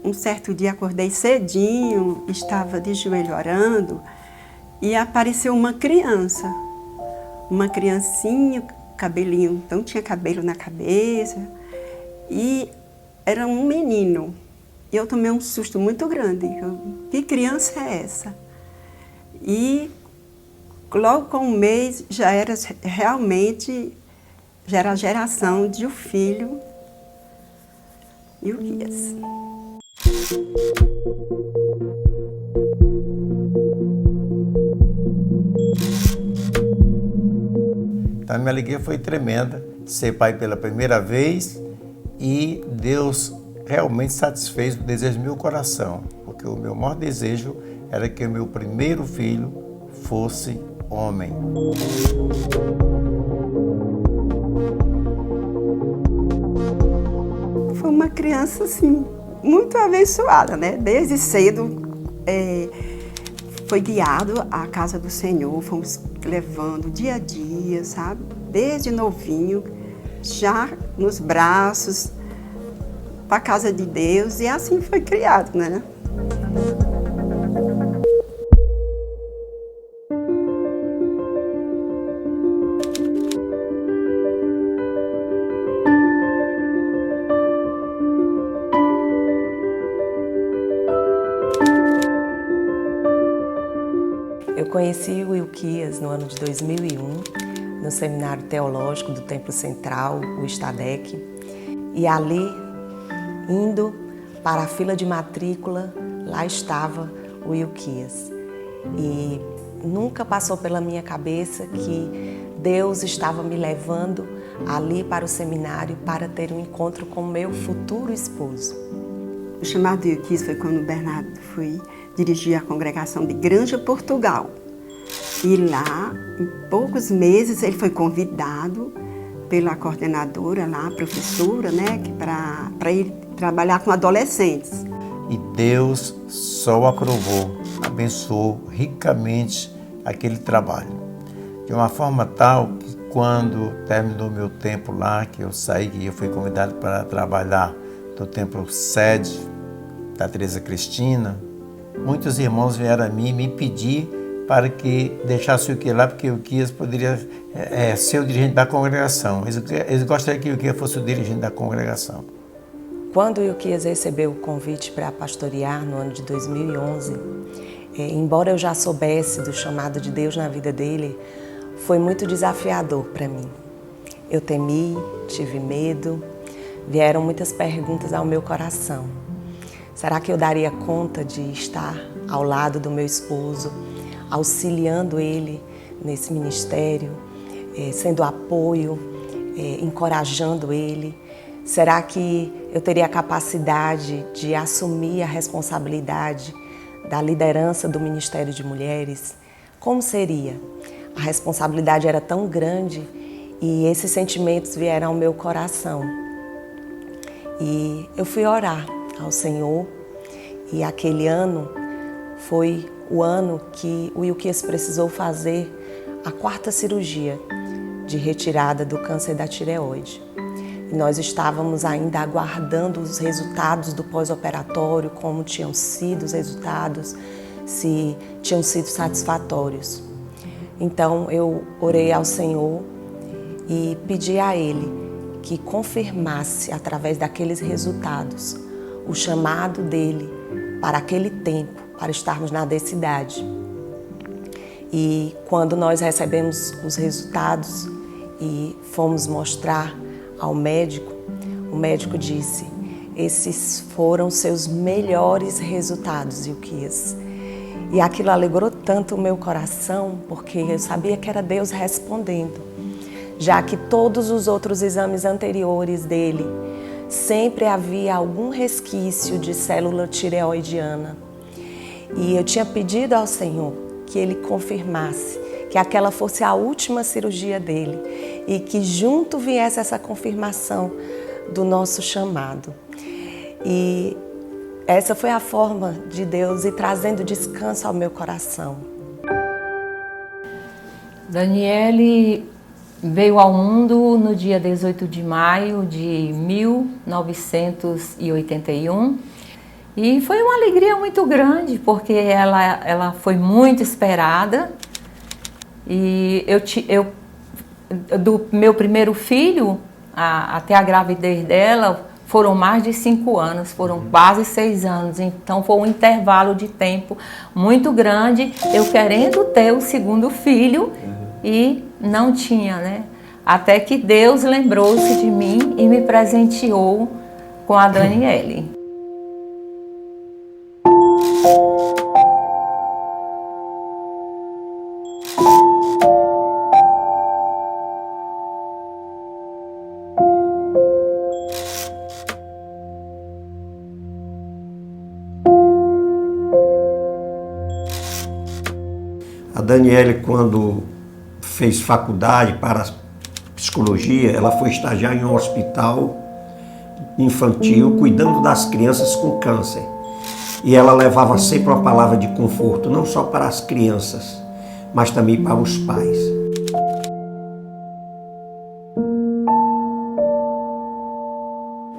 Um certo dia acordei cedinho, estava de joelho orando e apareceu uma criancinha, cabelinho, não tinha cabelo na cabeça, e era um menino. E eu tomei um susto muito grande. Que criança é essa? E logo com um mês já era realmente, já era a geração de um filho, Ilquias. Então a minha alegria foi tremenda de ser pai pela primeira vez e Deus realmente satisfez o desejo do meu coração, porque o meu maior desejo era que o meu primeiro filho fosse homem. Foi uma criança assim, muito abençoada, né? Desde cedo foi guiado à casa do Senhor, fomos levando dia a dia, sabe? Desde novinho, já nos braços, para a casa de Deus, e assim foi criado, né? Eu conheci o Ilquias no ano de 2001, no Seminário Teológico do Templo Central, o Estadec, e ali, indo para a fila de matrícula, lá estava o Ilquias. E nunca passou pela minha cabeça que Deus estava me levando ali para o seminário para ter um encontro com meu futuro esposo. O chamado de Ilquias foi quando o Bernardo foi dirigir a congregação de Granja, Portugal. E lá, em poucos meses, ele foi convidado pela coordenadora lá, a professora, né, para ir trabalhar com adolescentes. E Deus só o aprovou, abençoou ricamente aquele trabalho. De uma forma tal que quando terminou meu tempo lá, que eu saí, que eu fui convidado para trabalhar no templo sede da Teresa Cristina, muitos irmãos vieram a mim me pedir para que deixasse o Ilquias lá, porque o Ilquias poderia ser o dirigente da congregação. Eles gostariam que o Ilquias fosse o dirigente da congregação. Quando o Ilquias recebeu o convite para pastorear no ano de 2011, embora eu já soubesse do chamado de Deus na vida dele, foi muito desafiador para mim. Eu temi, tive medo, vieram muitas perguntas ao meu coração. Será que eu daria conta de estar ao lado do meu esposo, auxiliando ele nesse ministério, sendo apoio, encorajando ele? Será que eu teria a capacidade de assumir a responsabilidade da liderança do Ministério de Mulheres? Como seria? A responsabilidade era tão grande e esses sentimentos vieram ao meu coração. E eu fui orar ao Senhor, e aquele ano foi o ano que o Ilquias precisou fazer a 4ª cirurgia de retirada do câncer da tireoide. E nós estávamos ainda aguardando os resultados do pós-operatório, como tinham sido os resultados, se tinham sido satisfatórios. Então eu orei ao Senhor e pedi a Ele que confirmasse, através daqueles resultados, o chamado dele para aquele tempo, para estarmos na cidade. E quando nós recebemos os resultados e fomos mostrar ao médico, o médico disse: esses foram seus melhores resultados, Ilquias. E aquilo alegrou tanto o meu coração, porque eu sabia que era Deus respondendo, já que todos os outros exames anteriores dele sempre havia algum resquício de célula tireoidiana. E eu tinha pedido ao Senhor que Ele confirmasse que aquela fosse a última cirurgia dele e que junto viesse essa confirmação do nosso chamado. E essa foi a forma de Deus ir trazendo descanso ao meu coração. Daniele veio ao mundo no dia 18 de maio de 1981 e foi uma alegria muito grande porque ela foi muito esperada e do meu primeiro filho até a gravidez dela foram mais de 5 anos, foram quase 6 anos, então foi um intervalo de tempo muito grande, eu querendo ter o segundo filho e não tinha, né? Até que Deus lembrou-se de mim e me presenteou com a Daniele. A Daniele, quando fez faculdade para psicologia, ela foi estagiar em um hospital infantil, cuidando das crianças com câncer. E ela levava sempre uma palavra de conforto, não só para as crianças, mas também para os pais.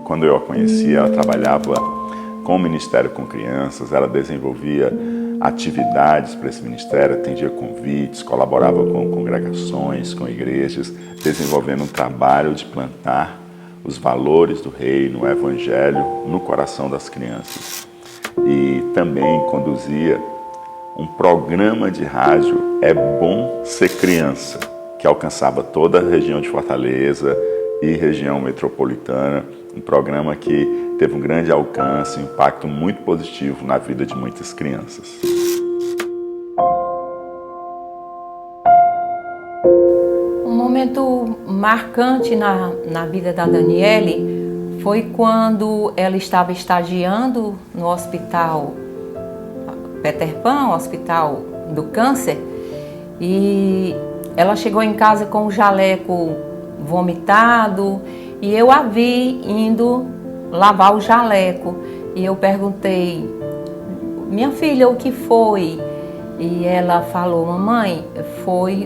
Quando eu a conheci, ela trabalhava com o Ministério com Crianças, ela desenvolvia atividades para esse ministério, atendia convites, colaborava com congregações, com igrejas, desenvolvendo um trabalho de plantar os valores do reino, o evangelho no coração das crianças. E também conduzia um programa de rádio, É Bom Ser Criança, que alcançava toda a região de Fortaleza e região metropolitana, um programa que teve um grande alcance, um impacto muito positivo na vida de muitas crianças. Um momento marcante na vida da Daniele foi quando ela estava estagiando no hospital Peter Pan, hospital do câncer, e ela chegou em casa com o jaleco vomitado e eu a vi indo lavar o jaleco e eu perguntei: minha filha, o que foi? E ela falou: mamãe,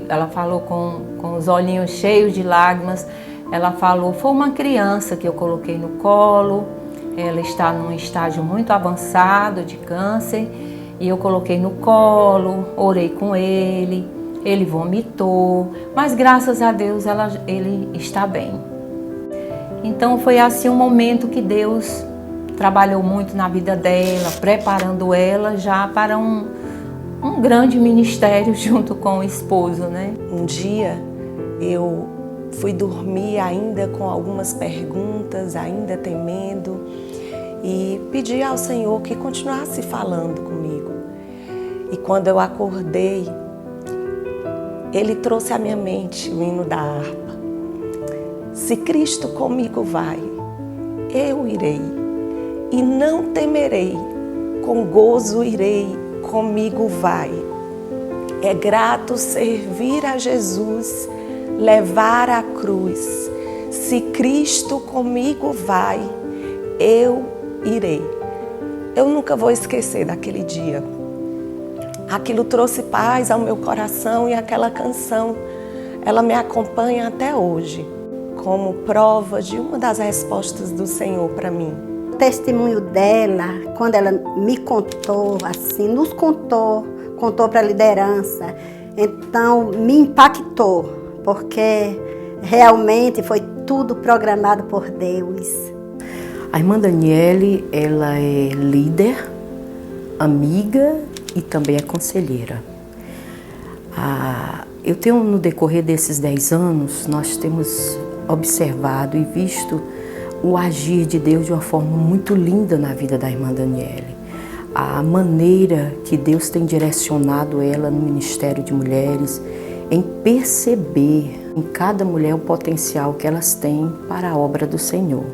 ela falou com os olhinhos cheios de lágrimas, ela falou: foi uma criança que eu coloquei no colo, ela está num estágio muito avançado de câncer e eu coloquei no colo, orei com ele vomitou, mas graças a Deus ele está bem. Então foi assim um momento que Deus trabalhou muito na vida dela, preparando ela já para um grande ministério junto com o esposo, né? Um dia eu fui dormir ainda com algumas perguntas, ainda temendo, e pedi ao Senhor que continuasse falando comigo. E quando eu acordei, Ele trouxe à minha mente o hino da harpa. Se Cristo comigo vai, eu irei, e não temerei, com gozo irei, comigo vai. É grato servir a Jesus, levar a cruz. Se Cristo comigo vai, eu irei. Eu nunca vou esquecer daquele dia. Aquilo trouxe paz ao meu coração e aquela canção, ela me acompanha até hoje, como prova de uma das respostas do Senhor para mim. O testemunho dela, quando ela me contou, assim, nos contou para a liderança, então me impactou, porque realmente foi tudo programado por Deus. A irmã Daniele, ela é líder, amiga e também é conselheira. Eu tenho, no decorrer desses 10 anos, nós temos observado e visto o agir de Deus de uma forma muito linda na vida da irmã Daniele. A maneira que Deus tem direcionado ela no Ministério de Mulheres, em perceber em cada mulher o potencial que elas têm para a obra do Senhor.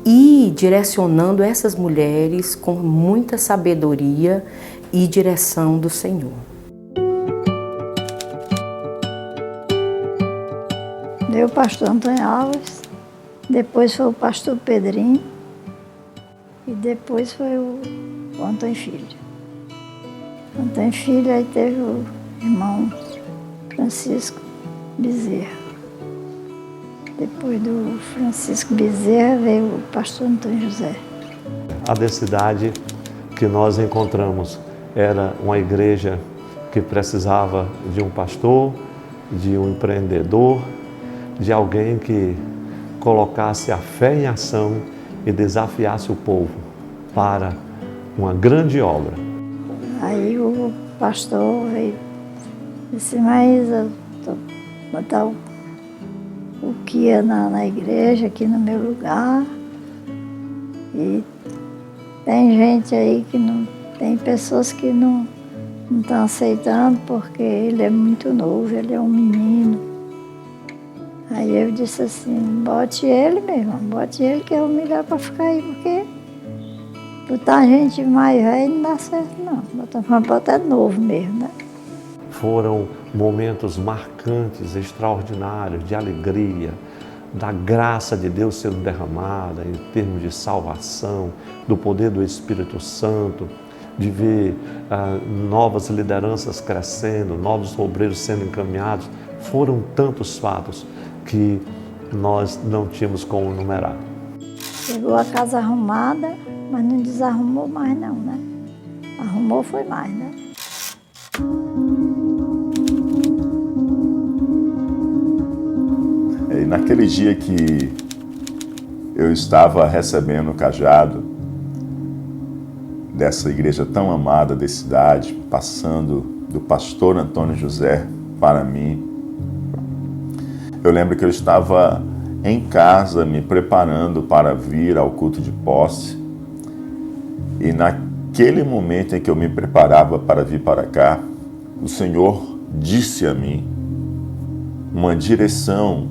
E direcionando essas mulheres com muita sabedoria e direção do Senhor. Veio o pastor Antônio Alves, depois foi o pastor Pedrinho e depois foi o Antônio Filho. Antônio Filho, aí teve o irmão Francisco Bezerra. Depois do Francisco Bezerra veio o pastor Antônio José. A densidade que nós encontramos era uma igreja que precisava de um pastor, de um empreendedor, de alguém que colocasse a fé em ação e desafiasse o povo para uma grande obra. Aí o pastor veio e disse, mas eu vou botar o que ia na igreja aqui no meu lugar. E tem gente aí que não, tem pessoas que não estão aceitando porque ele é muito novo, ele é um menino. Aí eu disse assim, bote ele mesmo, bote ele que é o melhor para ficar aí, porque botar gente mais velha não dá certo não, botar novo mesmo, né? Foram momentos marcantes, extraordinários, de alegria, da graça de Deus sendo derramada em termos de salvação, do poder do Espírito Santo, de ver novas lideranças crescendo, novos obreiros sendo encaminhados. Foram tantos fatos que nós não tínhamos como numerar. Chegou a casa arrumada, mas não desarrumou mais não, né? Arrumou foi mais, né? E naquele dia que eu estava recebendo o cajado dessa igreja tão amada da cidade, passando do pastor Antônio José para mim, eu lembro que eu estava em casa me preparando para vir ao culto de posse, e naquele momento em que eu me preparava para vir para cá, o Senhor disse a mim uma direção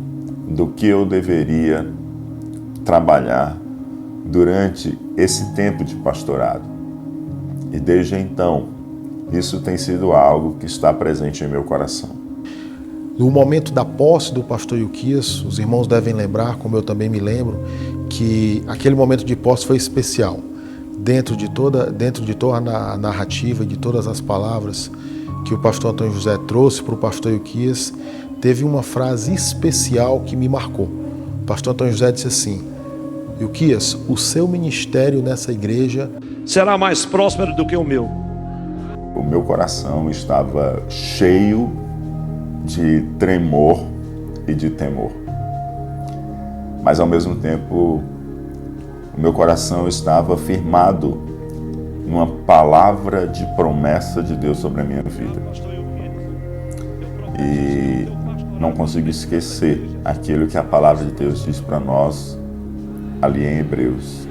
do que eu deveria trabalhar durante esse tempo de pastorado. E desde então, isso tem sido algo que está presente em meu coração. No momento da posse do pastor Ilquias, os irmãos devem lembrar, como eu também me lembro, que aquele momento de posse foi especial. Dentro de toda a narrativa, de todas as palavras que o pastor Antônio José trouxe para o pastor Ilquias, teve uma frase especial que me marcou. O pastor Antônio José disse assim: Ilquias, o seu ministério nessa igreja será mais próspero do que o meu. O meu coração estava cheio de tremor e de temor. Mas ao mesmo tempo, o meu coração estava firmado numa palavra de promessa de Deus sobre a minha vida. E não consigo esquecer aquilo que a palavra de Deus diz para nós ali em Hebreus,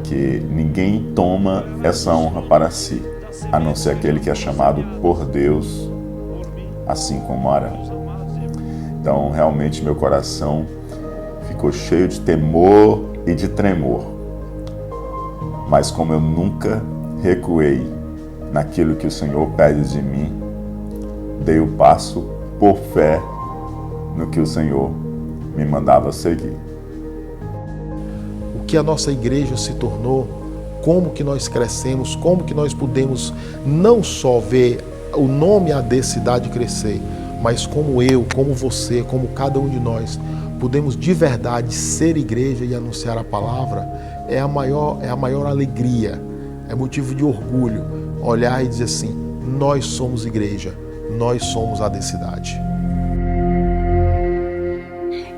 que ninguém toma essa honra para si, a não ser aquele que é chamado por Deus, assim como Arão. Então, realmente, meu coração ficou cheio de temor e de tremor. Mas como eu nunca recuei naquilo que o Senhor pede de mim, dei o passo por fé no que o Senhor me mandava seguir. O que a nossa igreja se tornou, como que nós crescemos, como que nós pudemos não só ver o nome AD Cidade crescer, mas como eu, como você, como cada um de nós, podemos de verdade ser igreja e anunciar a palavra, é a maior alegria, é motivo de orgulho olhar e dizer assim: nós somos igreja, nós somos AD Cidade.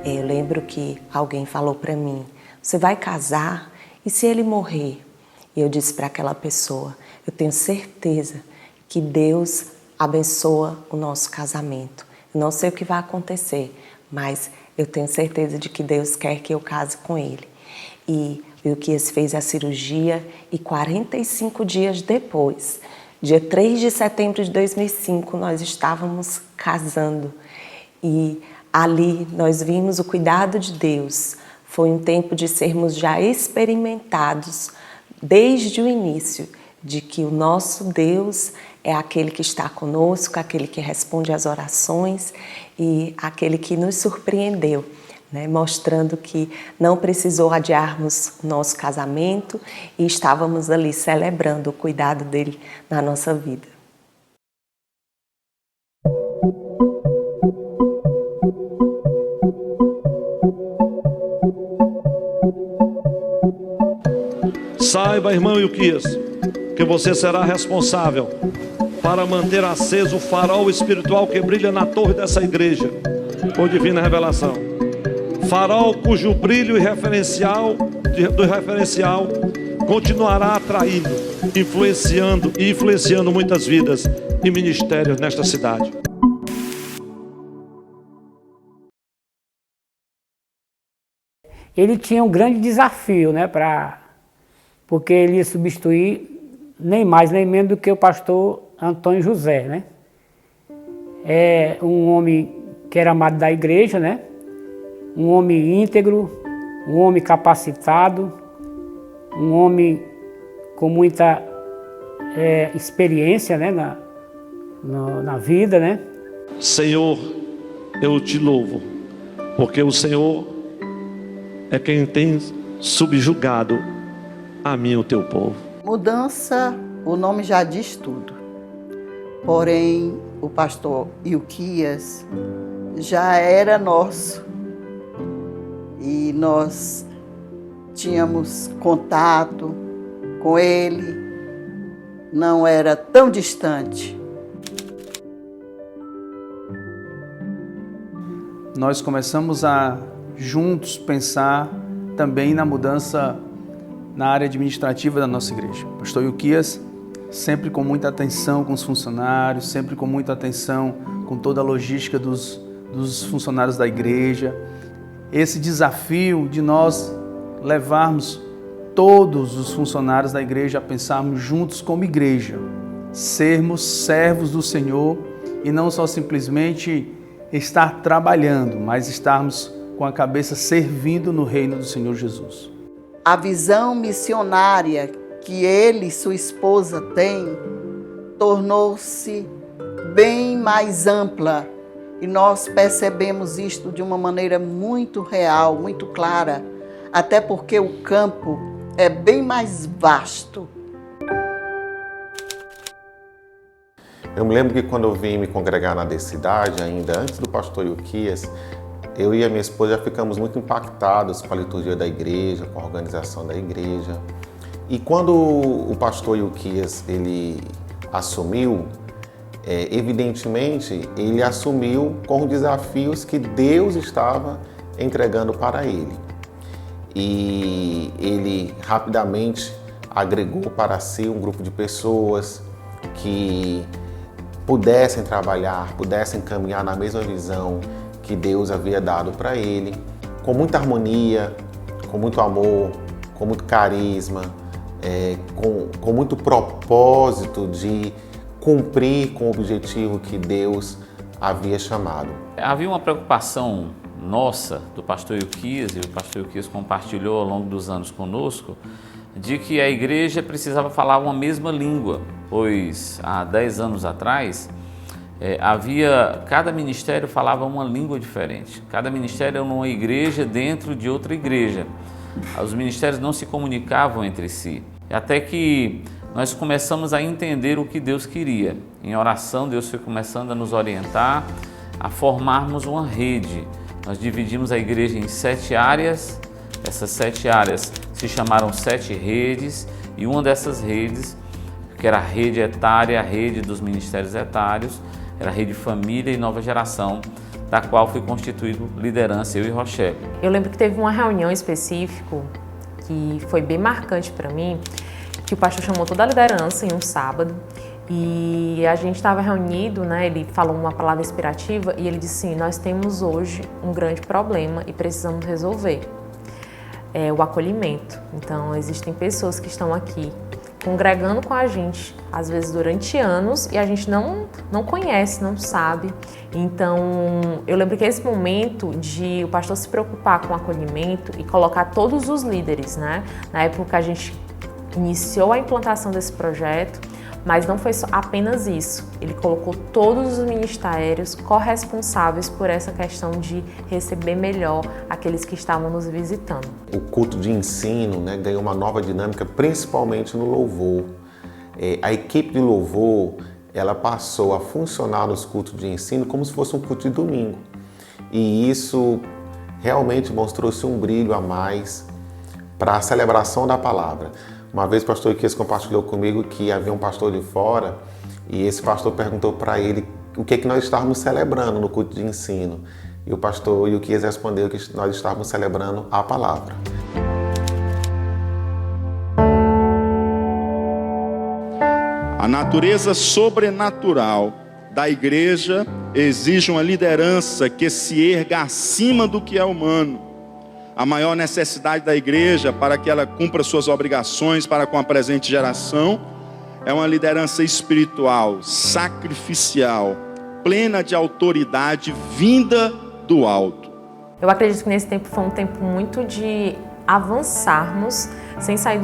Eu lembro que alguém falou para mim: você vai casar e se ele morrer? E eu disse para aquela pessoa: eu tenho certeza que Deus abençoa o nosso casamento. Eu não sei o que vai acontecer, mas eu tenho certeza de que Deus quer que eu case com ele. E o Ilquias fez a cirurgia e 45 dias depois, dia 3 de setembro de 2005, nós estávamos casando. E ali nós vimos o cuidado de Deus. Foi um tempo de sermos já experimentados desde o início, de que o nosso Deus é aquele que está conosco, aquele que responde às orações e aquele que nos surpreendeu, né? Mostrando que não precisou adiarmos o nosso casamento e estávamos ali celebrando o cuidado dele na nossa vida. Saiba, irmão Ilquias, que você será responsável para manter aceso o farol espiritual que brilha na torre dessa igreja, por divina revelação. Farol cujo brilho do referencial continuará atraindo, influenciando muitas vidas e ministérios nesta cidade. Ele tinha um grande desafio, né, porque ele ia substituir nem mais nem menos do que o pastor Antônio José, né? É um homem que era amado da igreja, né? Um homem íntegro, um homem capacitado, um homem com muita experiência, né, na vida, né? Senhor, eu te louvo, porque o Senhor é quem tem subjugado a mim, o teu povo. Mudança, o nome já diz tudo. Porém, o pastor Ilquias já era nosso. E nós tínhamos contato com ele, não era tão distante. Nós começamos a juntos pensar também na mudança na área administrativa da nossa igreja. O pastor Ilquias, sempre com muita atenção com os funcionários, sempre com muita atenção com toda a logística dos funcionários da igreja. Esse desafio de nós levarmos todos os funcionários da igreja a pensarmos juntos como igreja, sermos servos do Senhor e não só simplesmente estar trabalhando, mas estarmos com a cabeça servindo no reino do Senhor Jesus. A visão missionária que ele e sua esposa têm tornou-se bem mais ampla e nós percebemos isto de uma maneira muito real, muito clara, até porque o campo é bem mais vasto. Eu me lembro que quando eu vim me congregar na Decidade, ainda antes do pastor Ilquias, eu e a minha esposa já ficamos muito impactados com a liturgia da igreja, com a organização da igreja. E quando o pastor Ilquias ele assumiu, evidentemente ele assumiu com os desafios que Deus estava entregando para ele. E ele rapidamente agregou para si um grupo de pessoas que pudessem trabalhar, pudessem caminhar na mesma visão que Deus havia dado para ele, com muita harmonia, com muito amor, com muito carisma, com muito propósito de cumprir com o objetivo que Deus havia chamado. Havia uma preocupação nossa, do pastor Ilquias, e o pastor Ilquias compartilhou ao longo dos anos conosco, de que a igreja precisava falar uma mesma língua, pois há 10 anos atrás, cada ministério falava uma língua diferente. Cada ministério era uma igreja dentro de outra igreja. Os ministérios não se comunicavam entre si. Até que nós começamos a entender o que Deus queria. Em oração, Deus foi começando a nos orientar, a formarmos uma rede. Nós dividimos a igreja em 7 áreas. Essas 7 áreas se chamaram 7 redes. E uma dessas redes, que era a rede etária, a rede dos ministérios etários, era a rede família e nova geração, da qual foi constituído liderança, eu e Rochelle. Eu lembro que teve uma reunião específica que foi bem marcante para mim, que o pastor chamou toda a liderança em um sábado e a gente estava reunido, né? Ele falou uma palavra inspirativa e ele disse assim: nós temos hoje um grande problema e precisamos resolver. O acolhimento. Então, existem pessoas que estão aqui congregando com a gente, às vezes durante anos, e a gente não conhece, não sabe. Então, eu lembro que esse momento de o pastor se preocupar com o acolhimento e colocar todos os líderes, né? Na época que a gente iniciou a implantação desse projeto, mas não foi apenas isso. Ele colocou todos os ministérios corresponsáveis por essa questão de receber melhor aqueles que estavam nos visitando. O culto de ensino, né, ganhou uma nova dinâmica, principalmente no louvor. A equipe de louvor, ela passou a funcionar nos cultos de ensino como se fosse um culto de domingo. E isso realmente mostrou-se um brilho a mais para a celebração da palavra. Uma vez o pastor Ilquias compartilhou comigo que havia um pastor de fora e esse pastor perguntou para ele o que nós estávamos celebrando no culto de ensino. E o pastor Ilquias respondeu que nós estávamos celebrando a palavra. A natureza sobrenatural da igreja exige uma liderança que se erga acima do que é humano. A maior necessidade da igreja para que ela cumpra suas obrigações para com a presente geração é uma liderança espiritual, sacrificial, plena de autoridade vinda do alto. Eu acredito que nesse tempo foi um tempo muito de avançarmos sem sair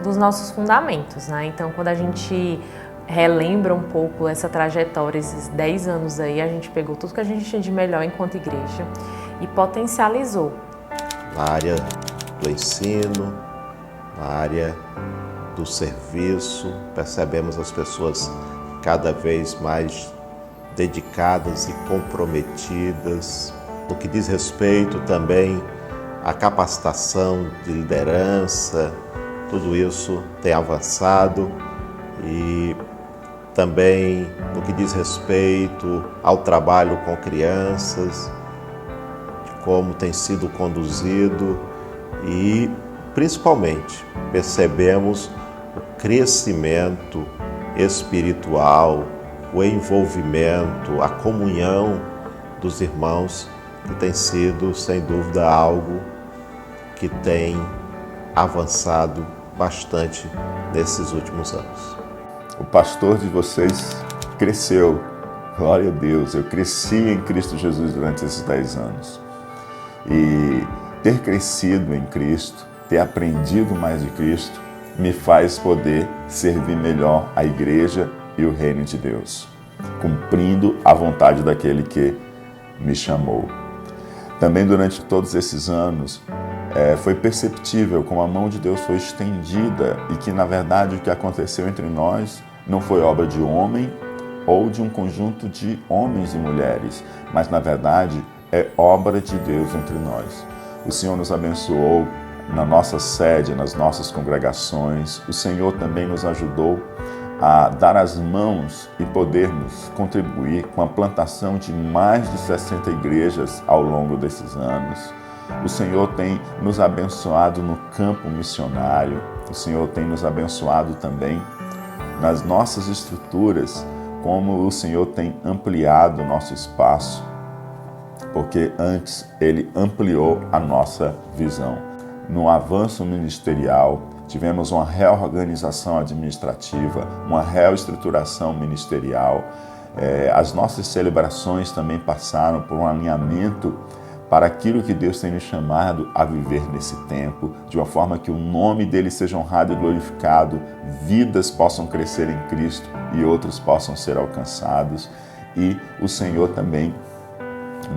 dos nossos fundamentos, né? Então, quando a gente relembra um pouco essa trajetória, esses 10 anos aí, a gente pegou tudo que a gente tinha de melhor enquanto igreja e potencializou. Na área do ensino, na área do serviço, percebemos as pessoas cada vez mais dedicadas e comprometidas. No que diz respeito também à capacitação de liderança, tudo isso tem avançado e também no que diz respeito ao trabalho com crianças, de como tem sido conduzido e principalmente percebemos o crescimento espiritual, o envolvimento, a comunhão dos irmãos, que tem sido, sem dúvida, algo que tem avançado bastante nesses últimos anos. O pastor de vocês cresceu, glória a Deus, eu cresci em Cristo Jesus durante esses 10 anos. E ter crescido em Cristo, ter aprendido mais de Cristo, me faz poder servir melhor a igreja e o reino de Deus, cumprindo a vontade daquele que me chamou. Também durante todos esses anos, foi perceptível como a mão de Deus foi estendida e que, na verdade, o que aconteceu entre nós não foi obra de homem ou de um conjunto de homens e mulheres, mas, na verdade, é obra de Deus entre nós. O Senhor nos abençoou na nossa sede, nas nossas congregações. O Senhor também nos ajudou a dar as mãos e podermos contribuir com a plantação de mais de 60 igrejas ao longo desses anos. O Senhor tem nos abençoado no campo missionário. O Senhor tem nos abençoado também nas nossas estruturas, como o Senhor tem ampliado o nosso espaço, porque antes Ele ampliou a nossa visão. No avanço ministerial, tivemos uma reorganização administrativa, uma reestruturação ministerial. As nossas celebrações também passaram por um alinhamento para aquilo que Deus tem nos chamado a viver nesse tempo, de uma forma que o nome dele seja honrado e glorificado, vidas possam crescer em Cristo e outros possam ser alcançados. E o Senhor também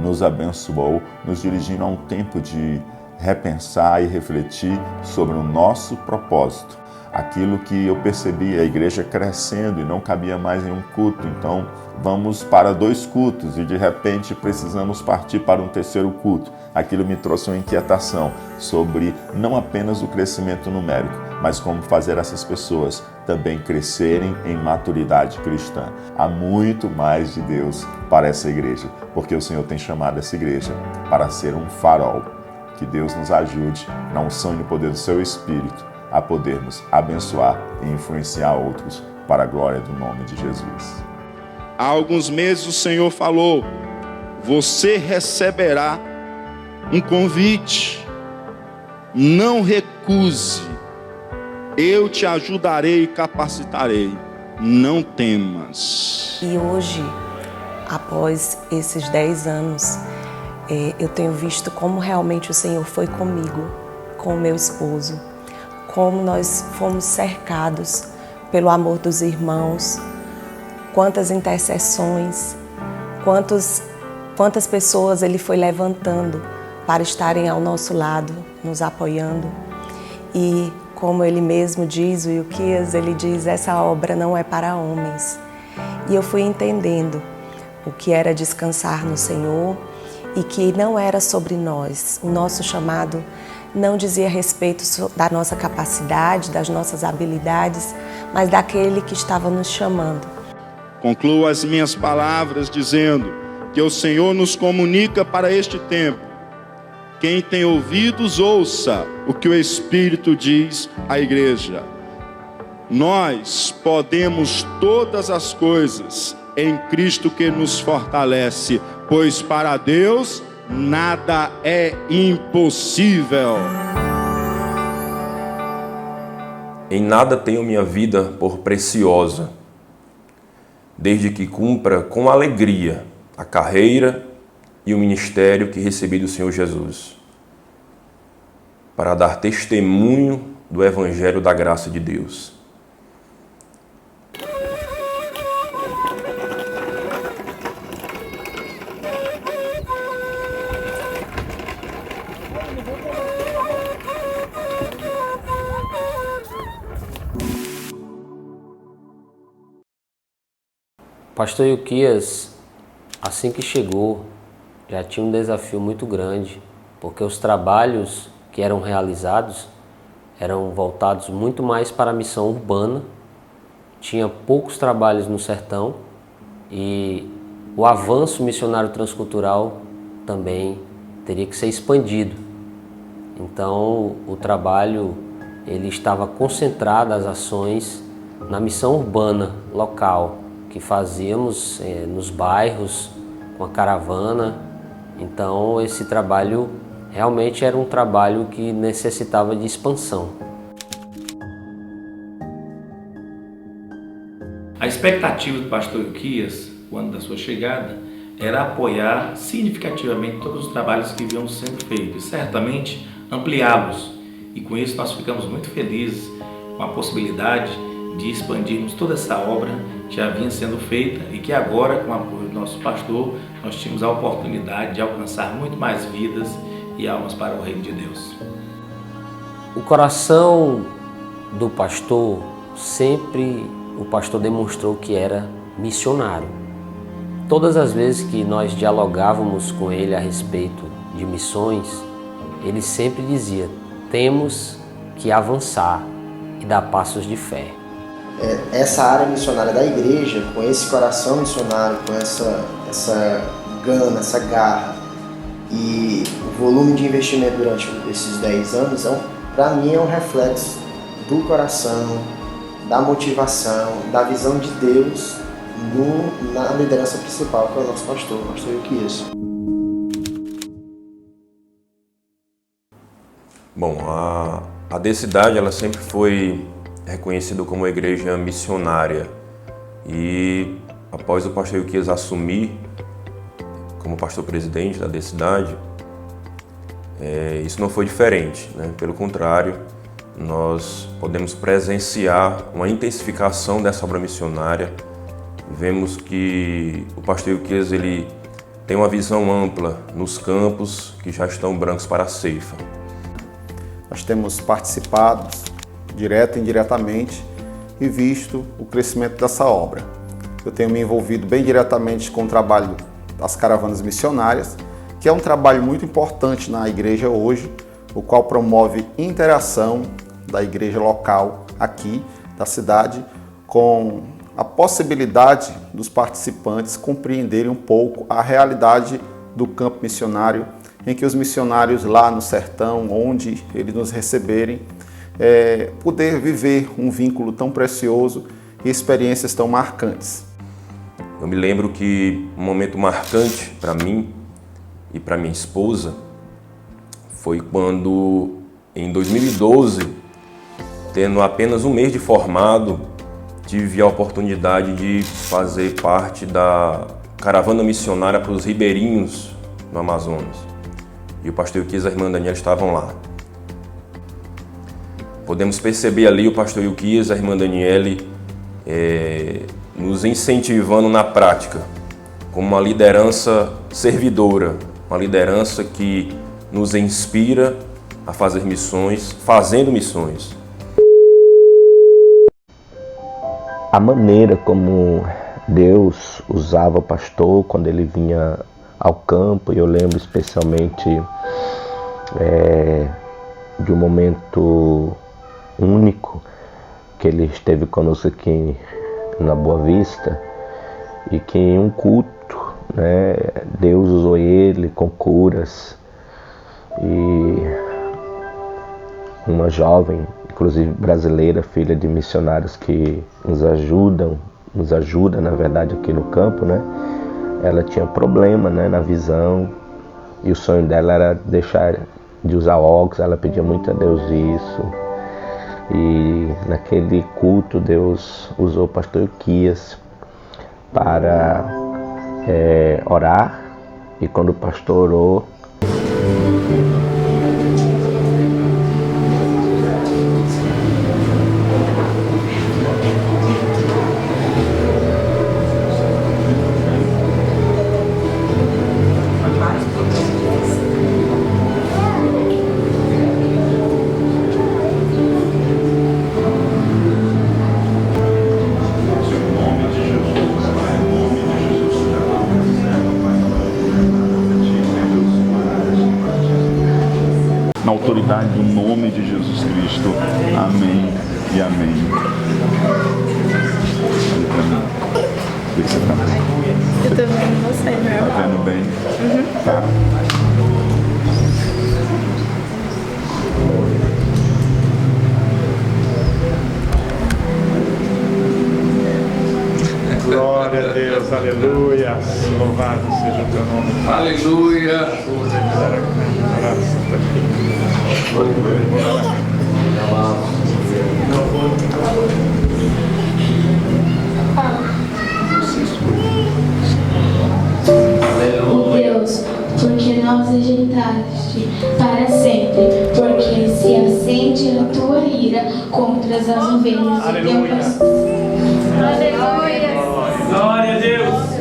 nos abençoou, nos dirigindo a um tempo de repensar e refletir sobre o nosso propósito. Aquilo que eu percebi, a igreja crescendo e não cabia mais em um culto, então vamos para 2 cultos e de repente precisamos partir para um 3º culto. Aquilo me trouxe uma inquietação sobre não apenas o crescimento numérico, mas como fazer essas pessoas também crescerem em maturidade cristã. Há muito mais de Deus para essa igreja, porque o Senhor tem chamado essa igreja para ser um farol. Que Deus nos ajude, na unção e no poder do seu Espírito, a podermos abençoar e influenciar outros para a glória do nome de Jesus. Há alguns meses o Senhor falou: você receberá um convite, não recuse, eu te ajudarei e capacitarei, não temas. E hoje, após esses 10 anos, eu tenho visto como realmente o Senhor foi comigo, com o meu esposo, como nós fomos cercados pelo amor dos irmãos, quantas intercessões, quantas pessoas Ele foi levantando para estarem ao nosso lado, nos apoiando. E como Ele mesmo diz, o Ilquias, Ele diz, essa obra não é para homens. E eu fui entendendo o que era descansar no Senhor, e que não era sobre nós. O nosso chamado não dizia respeito da nossa capacidade, das nossas habilidades, mas daquele que estava nos chamando. Concluo as minhas palavras dizendo que o Senhor nos comunica para este tempo. Quem tem ouvidos, ouça o que o Espírito diz à igreja. Nós podemos todas as coisas em Cristo que nos fortalece, pois para Deus nada é impossível. Em nada tenho minha vida por preciosa, desde que cumpra com alegria a carreira e o ministério que recebi do Senhor Jesus, para dar testemunho do Evangelho da graça de Deus. Pastor Ilquias, assim que chegou, já tinha um desafio muito grande, porque os trabalhos que eram realizados eram voltados muito mais para a missão urbana, tinha poucos trabalhos no sertão e o avanço missionário transcultural também teria que ser expandido. Então o trabalho ele estava concentrado, as ações, na missão urbana local, que fazíamos nos bairros, com a caravana. Então esse trabalho realmente era um trabalho que necessitava de expansão. A expectativa do pastor Ilquias, quando da sua chegada, era apoiar significativamente todos os trabalhos que vinham sendo feitos e certamente ampliá-los. E com isso nós ficamos muito felizes com a possibilidade de expandirmos toda essa obra que já vinha sendo feita e que agora, com o apoio do nosso pastor, nós tínhamos a oportunidade de alcançar muito mais vidas e almas para o reino de Deus. O coração do pastor, sempre o pastor demonstrou que era missionário. Todas as vezes que nós dialogávamos com ele a respeito de missões, ele sempre dizia: temos que avançar e dar passos de fé. Essa área missionária da igreja, com esse coração missionário, com essa gana, essa garra e o volume de investimento durante esses 10 anos, para mim é um reflexo do coração, da motivação, da visão de Deus na liderança principal, que é o nosso pastor Ilquias. Bom, a Decidade ela sempre foi reconhecida como uma igreja missionária e após o pastor Ilquias assumir como pastor presidente da Decidade, isso não foi diferente, né? Pelo contrário, nós podemos presenciar uma intensificação dessa obra missionária. Vemos que o pastor Ilquias ele tem uma visão ampla nos campos que já estão brancos para a ceifa. Nós temos participado, direto e indiretamente, e visto o crescimento dessa obra. Eu tenho me envolvido bem diretamente com o trabalho das caravanas missionárias, que é um trabalho muito importante na igreja hoje, o qual promove interação da igreja local aqui da cidade com a possibilidade dos participantes compreenderem um pouco a realidade do campo missionário, em que os missionários lá no sertão, onde eles nos receberem, poder viver um vínculo tão precioso e experiências tão marcantes. Eu me lembro que um momento marcante para mim e para minha esposa foi quando, em 2012, tendo apenas um mês de formado, tive a oportunidade de fazer parte da caravana missionária para os ribeirinhos no Amazonas. E o pastor Ilquias e a irmã Daniela estavam lá. Podemos perceber ali o pastor Ilquias e a irmã Daniele nos incentivando na prática, como uma liderança servidora, uma liderança que nos inspira a fazer missões, fazendo missões. A maneira como Deus usava o pastor quando ele vinha ao campo, e eu lembro especialmente de um momento único que ele esteve conosco aqui na Boa Vista, e que em um culto, né, Deus usou ele com curas, e uma jovem, inclusive brasileira, filha de missionários que nos ajuda na verdade aqui no campo, né? Ela tinha problema, né, na visão, e o sonho dela era deixar de usar óculos. Ela pedia muito a Deus isso, e naquele culto Deus usou o pastor Euquias para orar, e quando o pastor orou, na autoridade do nome de Jesus Cristo. Amém e amém. Olha pra mim. Vê que você tá bem. Eu tô vendo você, meu irmão. Tá vendo bem? Uhum. Tá. Glória a Deus, aleluia. Louvado seja o teu nome. Aleluia. Deus, porque nos rejeitaste para sempre, porque se acende a tua ira contra as ovelhas. Aleluia. Aleluia. Glória a Deus.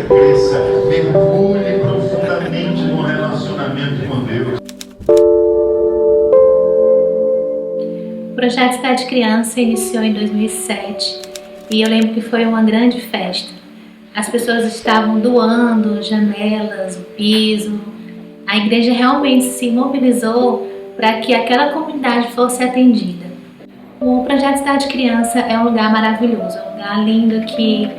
Cresça, mergulhe profundamente no relacionamento com Deus. O projeto Cidade Criança iniciou em 2007 e eu lembro que foi uma grande festa. As pessoas estavam doando janelas, o piso. A igreja realmente se mobilizou para que aquela comunidade fosse atendida. O projeto Cidade Criança é um lugar maravilhoso, um lugar lindo que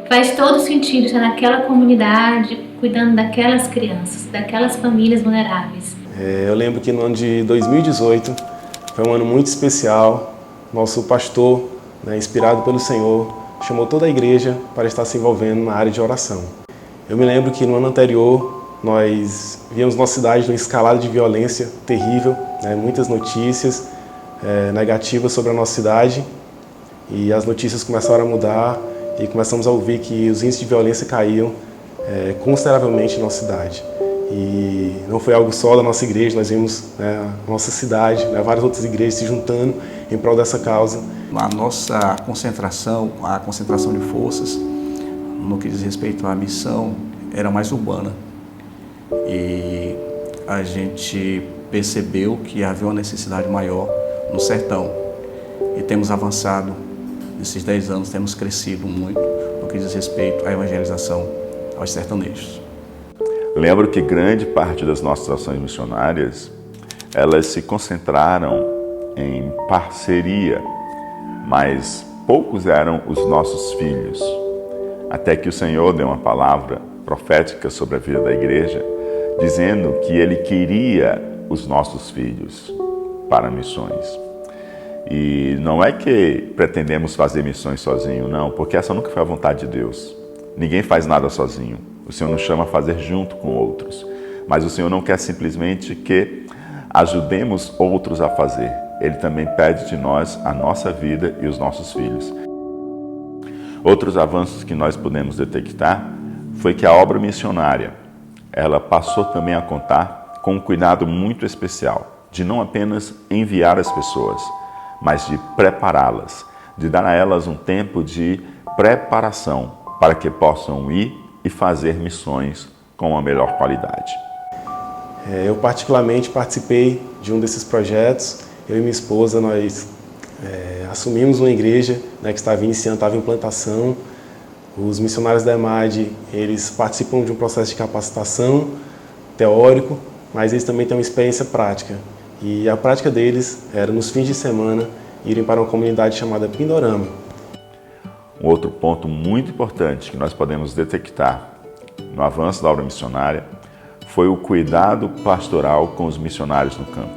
faz todo sentido estar naquela comunidade, cuidando daquelas crianças, daquelas famílias vulneráveis. Eu lembro que no ano de 2018 foi um ano muito especial. Nosso pastor, inspirado pelo Senhor, chamou toda a igreja para estar se envolvendo na área de oração. Eu me lembro que no ano anterior nós víamos nossa cidade numa escalada de violência terrível, muitas notícias negativas sobre a nossa cidade, e as notícias começaram a mudar. E começamos a ouvir que os índices de violência caíam consideravelmente na nossa cidade. E não foi algo só da nossa igreja, nós vimos a nossa cidade, várias outras igrejas se juntando em prol dessa causa. A nossa concentração, a concentração de forças, no que diz respeito à missão, era mais urbana. E a gente percebeu que havia uma necessidade maior no sertão. E temos avançado. Nesses 10 anos temos crescido muito no que diz respeito à evangelização aos sertanejos. Lembro que grande parte das nossas ações missionárias, elas se concentraram em parceria, mas poucos eram os nossos filhos. Até que o Senhor deu uma palavra profética sobre a vida da igreja, dizendo que Ele queria os nossos filhos para missões. E não é que pretendemos fazer missões sozinho, não, porque essa nunca foi a vontade de Deus. Ninguém faz nada sozinho. O Senhor nos chama a fazer junto com outros. Mas o Senhor não quer simplesmente que ajudemos outros a fazer. Ele também pede de nós a nossa vida e os nossos filhos. Outros avanços que nós podemos detectar foi que a obra missionária, ela passou também a contar com um cuidado muito especial de não apenas enviar as pessoas, mas de prepará-las, de dar a elas um tempo de preparação para que possam ir e fazer missões com uma melhor qualidade. Eu particularmente participei de um desses projetos. Eu e minha esposa, nós assumimos uma igreja, né, que estava iniciando, estava em implantação. Os missionários da EMAD, eles participam de um processo de capacitação teórico, mas eles também têm uma experiência prática. E a prática deles era, nos fins de semana, irem para uma comunidade chamada Pindorama. Um outro ponto muito importante que nós podemos detectar no avanço da obra missionária foi o cuidado pastoral com os missionários no campo.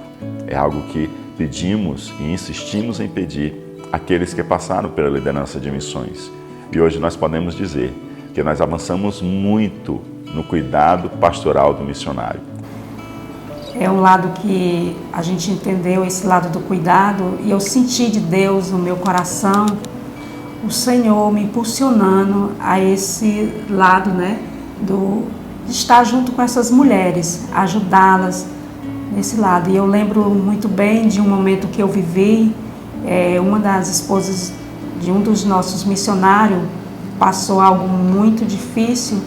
É algo que pedimos e insistimos em pedir àqueles que passaram pela liderança de missões. E hoje nós podemos dizer que nós avançamos muito no cuidado pastoral do missionário. É um lado que a gente entendeu, esse lado do cuidado, e eu senti de Deus no meu coração o Senhor me impulsionando a esse lado, né, de estar junto com essas mulheres, ajudá-las nesse lado. E eu lembro muito bem de um momento que eu vivi, uma das esposas de um dos nossos missionários passou algo muito difícil,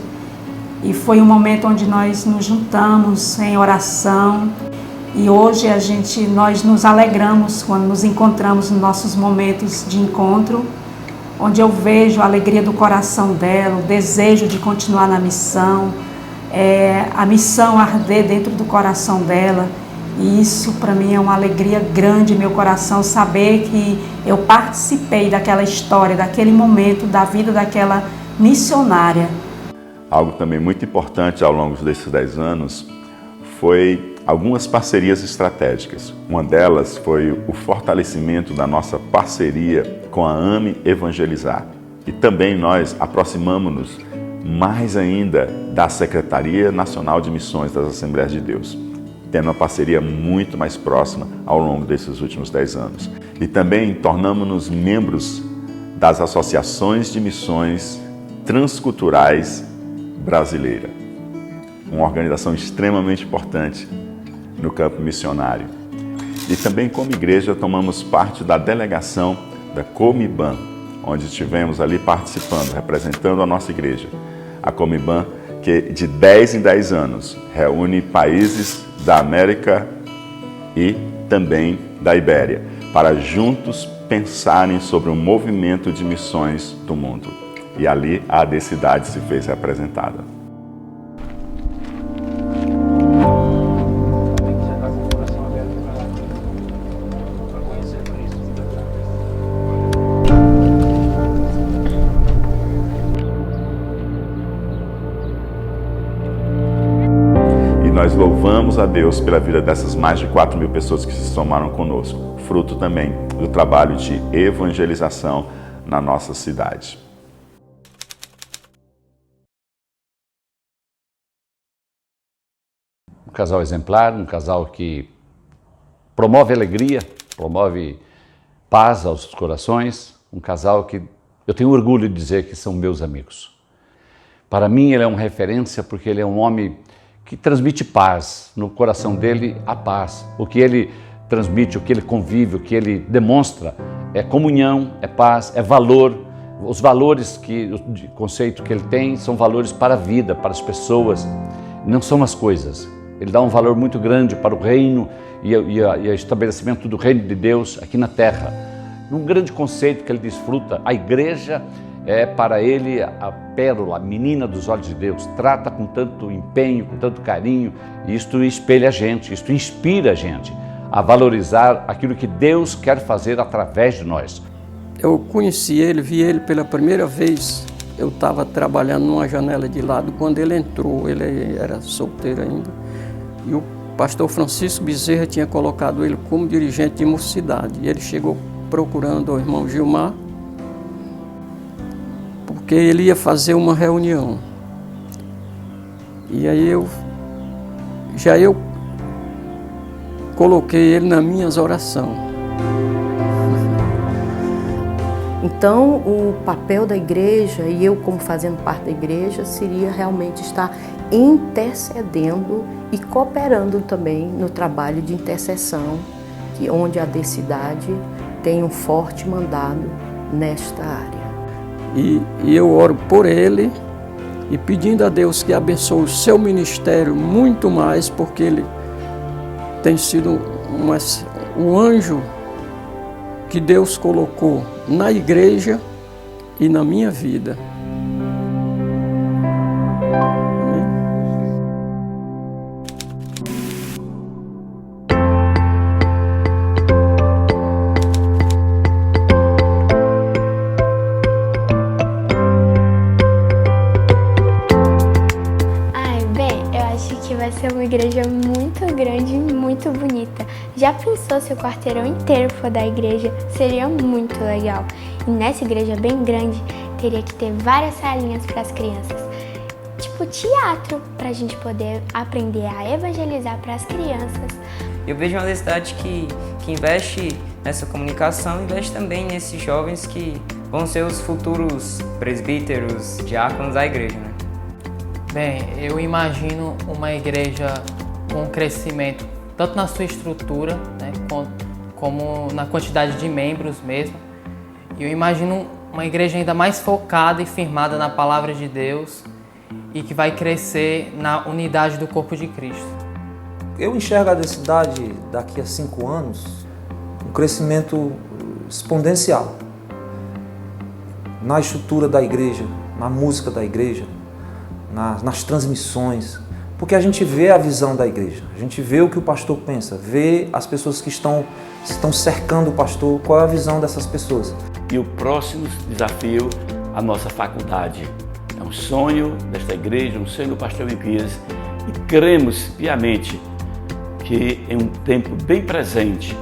e foi um momento onde nós nos juntamos em oração, e hoje nós nos alegramos quando nos encontramos nos nossos momentos de encontro, onde eu vejo a alegria do coração dela, o desejo de continuar na missão, a missão arder dentro do coração dela. E isso para mim é uma alegria grande em meu coração, saber que eu participei daquela história, daquele momento da vida daquela missionária. Algo também muito importante ao longo desses 10 anos foi algumas parcerias estratégicas. Uma delas foi o fortalecimento da nossa parceria com a AME Evangelizar. E também nós aproximamos-nos mais ainda da Secretaria Nacional de Missões das Assembleias de Deus, tendo uma parceria muito mais próxima ao longo desses últimos 10 anos. E também tornamos-nos membros das associações de missões transculturais brasileira, uma organização extremamente importante no campo missionário. E também, como igreja, tomamos parte da delegação da Comiban, onde estivemos ali participando, representando a nossa igreja. A Comiban, que de 10 em 10 anos reúne países da América e também da Ibéria, para juntos pensarem sobre o movimento de missões do mundo. E ali a AD Cidade se fez representada. Nós louvamos a Deus pela vida dessas mais de 4.000 pessoas que se somaram conosco, fruto também do trabalho de evangelização na nossa cidade. Um casal exemplar, um casal que promove alegria, promove paz aos corações, um casal que eu tenho orgulho de dizer que são meus amigos. Para mim ele é uma referência porque ele é um homem que transmite paz, no coração dele a paz. O que ele transmite, o que ele convive, o que ele demonstra é comunhão, é paz, é valor. Os valores o conceito que ele tem são valores para a vida, para as pessoas, não são as coisas. Ele dá um valor muito grande para o reino e o estabelecimento do reino de Deus aqui na terra. Num grande conceito que ele desfruta, a igreja é para ele a pérola, a menina dos olhos de Deus. Trata com tanto empenho, com tanto carinho, e isto espelha a gente, isto inspira a gente a valorizar aquilo que Deus quer fazer através de nós. Eu conheci ele, vi ele pela primeira vez. Eu estava trabalhando numa janela de lado quando ele entrou, ele era solteiro ainda. E o pastor Francisco Bezerra tinha colocado ele como dirigente de mocidade. E ele chegou procurando o irmão Gilmar, porque ele ia fazer uma reunião. E aí eu coloquei ele nas minhas orações. Então, o papel da igreja, e eu como fazendo parte da igreja, seria realmente estar intercedendo e cooperando também no trabalho de intercessão, onde a Decidade tem um forte mandado nesta área. E eu oro por ele e pedindo a Deus que abençoe o seu ministério muito mais, porque ele tem sido um anjo que Deus colocou na igreja e na minha vida. Vai ser uma igreja muito grande e muito bonita. Já pensou se o quarteirão inteiro for da igreja? Seria muito legal. E nessa igreja bem grande, teria que ter várias salinhas para as crianças. Tipo teatro, para a gente poder aprender a evangelizar para as crianças. Eu vejo uma universidade que investe nessa comunicação, investe também nesses jovens que vão ser os futuros presbíteros, diáconos da igreja, né? Bem, eu imagino uma igreja com crescimento tanto na sua estrutura, né, como na quantidade de membros mesmo. E eu imagino uma igreja ainda mais focada e firmada na palavra de Deus e que vai crescer na unidade do corpo de Cristo. Eu enxergo a Decidade daqui a 5 anos um crescimento exponencial na estrutura da igreja, na música da igreja, nas transmissões, porque a gente vê a visão da igreja, a gente vê o que o pastor pensa, vê as pessoas que estão cercando o pastor, qual é a visão dessas pessoas. E o próximo desafio, a nossa faculdade. É um sonho desta igreja, um sonho do pastor Ilquias, e cremos piamente que em um tempo bem presente,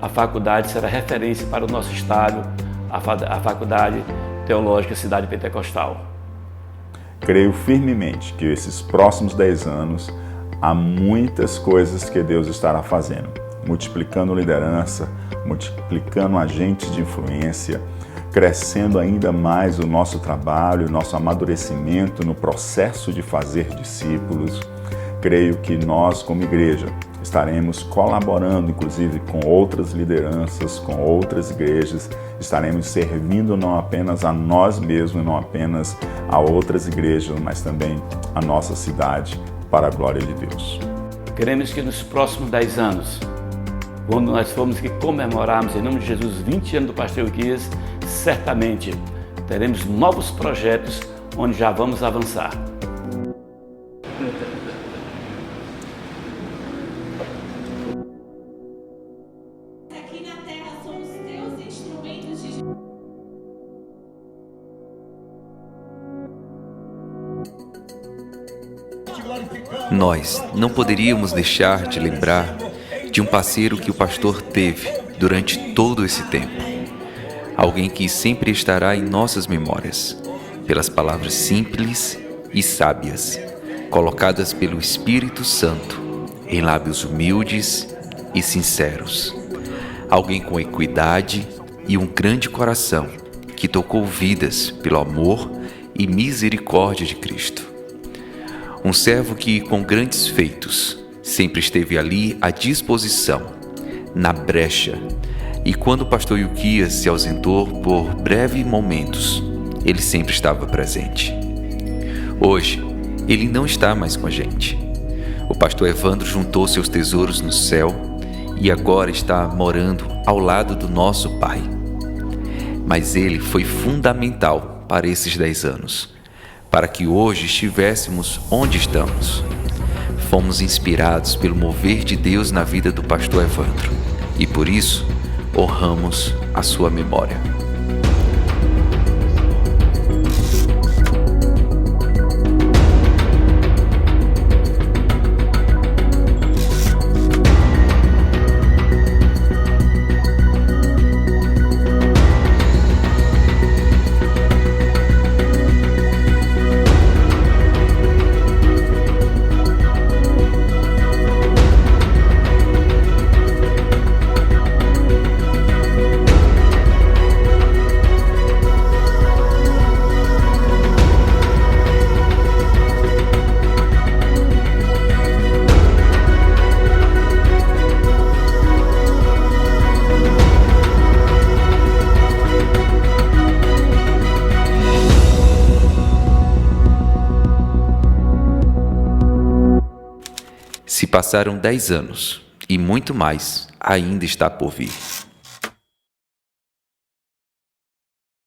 a faculdade será referência para o nosso estado, a Faculdade Teológica Cidade Pentecostal. Creio firmemente que esses próximos 10 anos há muitas coisas que Deus estará fazendo, multiplicando liderança, multiplicando agentes de influência, crescendo ainda mais o nosso trabalho, o nosso amadurecimento no processo de fazer discípulos. Creio que nós, como igreja, estaremos colaborando, inclusive, com outras lideranças, com outras igrejas, estaremos servindo não apenas a nós mesmos, não apenas a outras igrejas, mas também a nossa cidade, para a glória de Deus. Queremos que nos próximos 10 anos, quando nós formos que comemorarmos em nome de Jesus 20 anos do pastor Ilquias, certamente teremos novos projetos onde já vamos avançar. Nós não poderíamos deixar de lembrar de um parceiro que o pastor teve durante todo esse tempo. Alguém que sempre estará em nossas memórias, pelas palavras simples e sábias, colocadas pelo Espírito Santo, em lábios humildes e sinceros. Alguém com equidade e um grande coração, que tocou vidas pelo amor e misericórdia de Cristo. Um servo que, com grandes feitos, sempre esteve ali à disposição, na brecha, e quando o pastor Ilquias se ausentou por breves momentos, ele sempre estava presente. Hoje, ele não está mais com a gente. O pastor Evandro juntou seus tesouros no céu e agora está morando ao lado do nosso Pai. Mas ele foi fundamental para esses 10 anos, para que hoje estivéssemos onde estamos. Fomos inspirados pelo mover de Deus na vida do pastor Evandro e por isso honramos a sua memória. passaram 10 anos e muito mais ainda está por vir.